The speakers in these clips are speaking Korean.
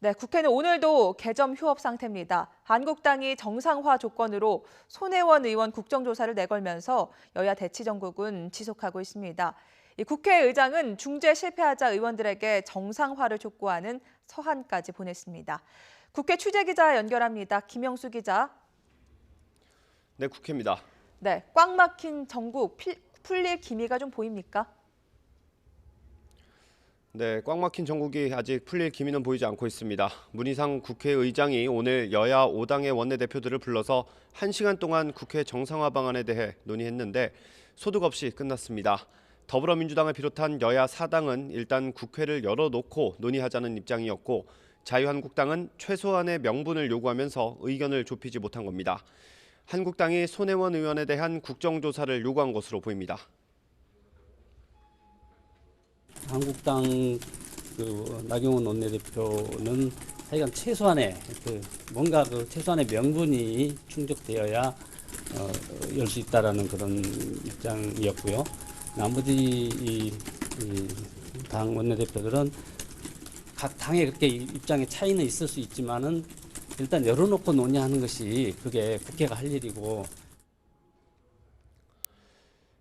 네, 국회는 오늘도 개점 휴업 상태입니다. 한국당이 정상화 조건으로 손혜원 의원 국정조사를 내걸면서 여야 대치 정국은 지속하고 있습니다. 이 국회의장은 중재 실패하자 의원들에게 정상화를 촉구하는 서한까지 보냈습니다. 국회 취재기자 연결합니다. 김영수 기자. 네, 국회입니다. 네, 꽉 막힌 정국 풀릴 기미가 좀 보입니까? 네, 꽉 막힌 정국이 아직 풀릴 기미는 보이지 않고 있습니다. 문희상 국회의장이 오늘 여야 5당의 원내대표들을 불러서 1시간 동안 국회 정상화 방안에 대해 논의했는데 소득 없이 끝났습니다. 더불어민주당을 비롯한 여야 4당은 일단 국회를 열어놓고 논의하자는 입장이었고 자유한국당은 최소한의 명분을 요구하면서 의견을 좁히지 못한 겁니다. 한국당이 손혜원 의원에 대한 국정조사를 요구한 것으로 보입니다. 한국당 나경원 원내대표는 하여간 최소한의 뭔가 최소한의 명분이 충족되어야 열 수 있다라는 그런 입장이었고요. 나머지 당 원내대표들은 각 당의 그렇게 입장의 차이는 있을 수 있지만은 일단 열어놓고 논의하는 것이 그게 국회가 할 일이고.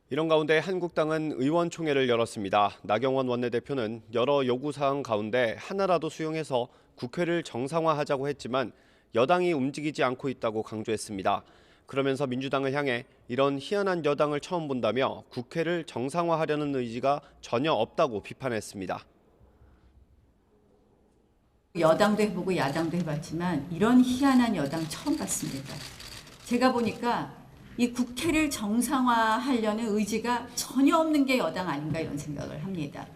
이런 가운데 한국당은 의원총회를 열었습니다. 나경원 원내대표는 여러 요구사항 가운데 하나라도 수용해서 국회를 정상화하자고 했지만 여당이 움직이지 않고 있다고 강조했습니다. 그러면서 민주당을 향해 이런 희한한 여당을 처음 본다며 국회를 정상화하려는 의지가 전혀 없다고 비판했습니다. 여당도 해보고 야당도 해봤지만 이런 희한한 여당 처음 봤습니다. 제가 보니까 이 국회를 정상화하려는 의지가 전혀 없는 게 여당 아닌가 이런 생각을 합니다.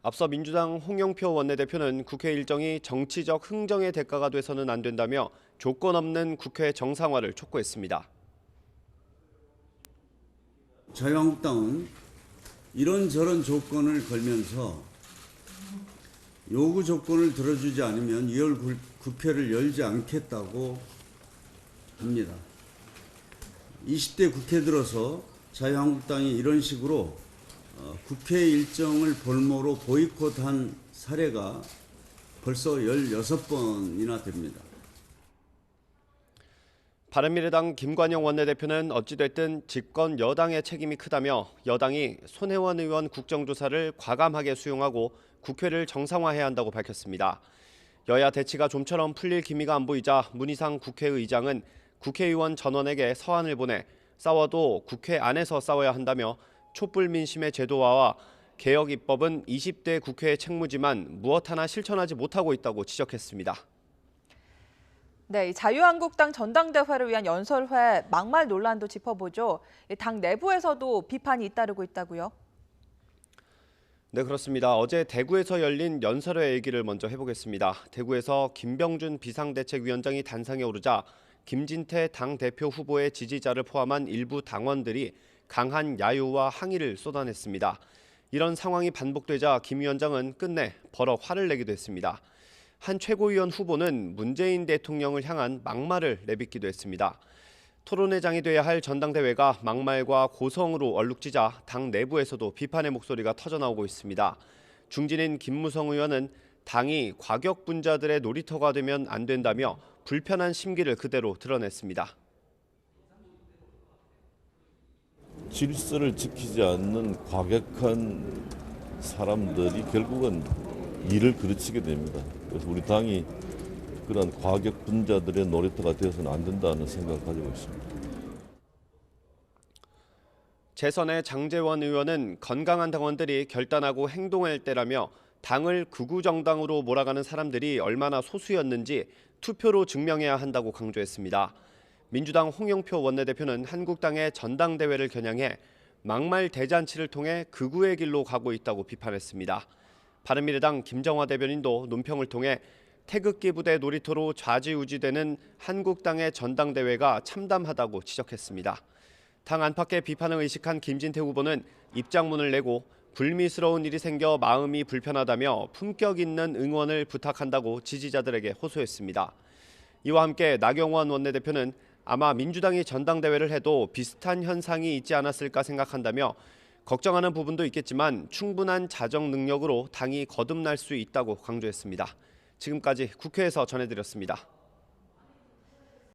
앞서 민주당 홍영표 원내대표는 국회 일정이 정치적 흥정의 대가가 돼서는 안 된다며 조건 없는 국회 정상화를 촉구했습니다. 자유한국당은 이런저런 조건을 걸면서 요구 조건을 들어주지 않으면 2월 국회를 열지 않겠다고 합니다. 20대 국회 들어서 자유한국당이 이런 식으로 국회 일정을 볼모로 보이콧한 사례가 벌써 16번이나 됩니다. 바른미래당 김관영 원내대표는 어찌됐든 집권 여당의 책임이 크다며 여당이 손혜원 의원 국정조사를 과감하게 수용하고 국회를 정상화해야 한다고 밝혔습니다. 여야 대치가 좀처럼 풀릴 기미가 안 보이자 문희상 국회의장은 국회의원 전원에게 서한을 보내 싸워도 국회 안에서 싸워야 한다며 촛불 민심의 제도화와 개혁 입법은 20대 국회의 책무지만 무엇 하나 실천하지 못하고 있다고 지적했습니다. 네, 자유한국당 전당대회를 위한 연설회 막말 논란도 짚어보죠. 당 내부에서도 비판이 잇따르고 있다고요? 네, 그렇습니다. 어제 대구에서 열린 연설회 얘기를 먼저 해보겠습니다. 대구에서 김병준 비상대책위원장이 단상에 오르자 김진태 당대표 후보의 지지자를 포함한 일부 당원들이 강한 야유와 항의를 쏟아냈습니다. 이런 상황이 반복되자 김 위원장은 끝내 버럭 화를 내기도 했습니다. 한 최고위원 후보는 문재인 대통령을 향한 막말을 내뱉기도 했습니다. 토론회장이 돼야 할 전당대회가 막말과 고성으로 얼룩지자 당 내부에서도 비판의 목소리가 터져나오고 있습니다. 중진인 김무성 의원은 당이 과격분자들의 놀이터가 되면 안 된다며 불편한 심기를 그대로 드러냈습니다. 질서를 지키지 않는 과격한 사람들이 결국은 일을 그르치게 됩니다. 그래서 우리 당이 그런 과격분자들의 놀이터가 되어서는 안 된다는 생각을 가지고 있습니다. 재선의 장제원 의원은 건강한 당원들이 결단하고 행동할 때라며 당을 극우 정당으로 몰아가는 사람들이 얼마나 소수였는지 투표로 증명해야 한다고 강조했습니다. 민주당 홍영표 원내대표는 한국당의 전당대회를 겨냥해 막말 대잔치를 통해 극우의 길로 가고 있다고 비판했습니다. 바른미래당 김정화 대변인도 논평을 통해 태극기 부대 놀이터로 좌지우지되는 한국당의 전당대회가 참담하다고 지적했습니다. 당 안팎의 비판을 의식한 김진태 후보는 입장문을 내고 불미스러운 일이 생겨 마음이 불편하다며 품격 있는 응원을 부탁한다고 지지자들에게 호소했습니다. 이와 함께 나경원 원내대표는 아마 민주당이 전당대회를 해도 비슷한 현상이 있지 않았을까 생각한다며 걱정하는 부분도 있겠지만 충분한 자정 능력으로 당이 거듭날 수 있다고 강조했습니다. 지금까지 국회에서 전해드렸습니다.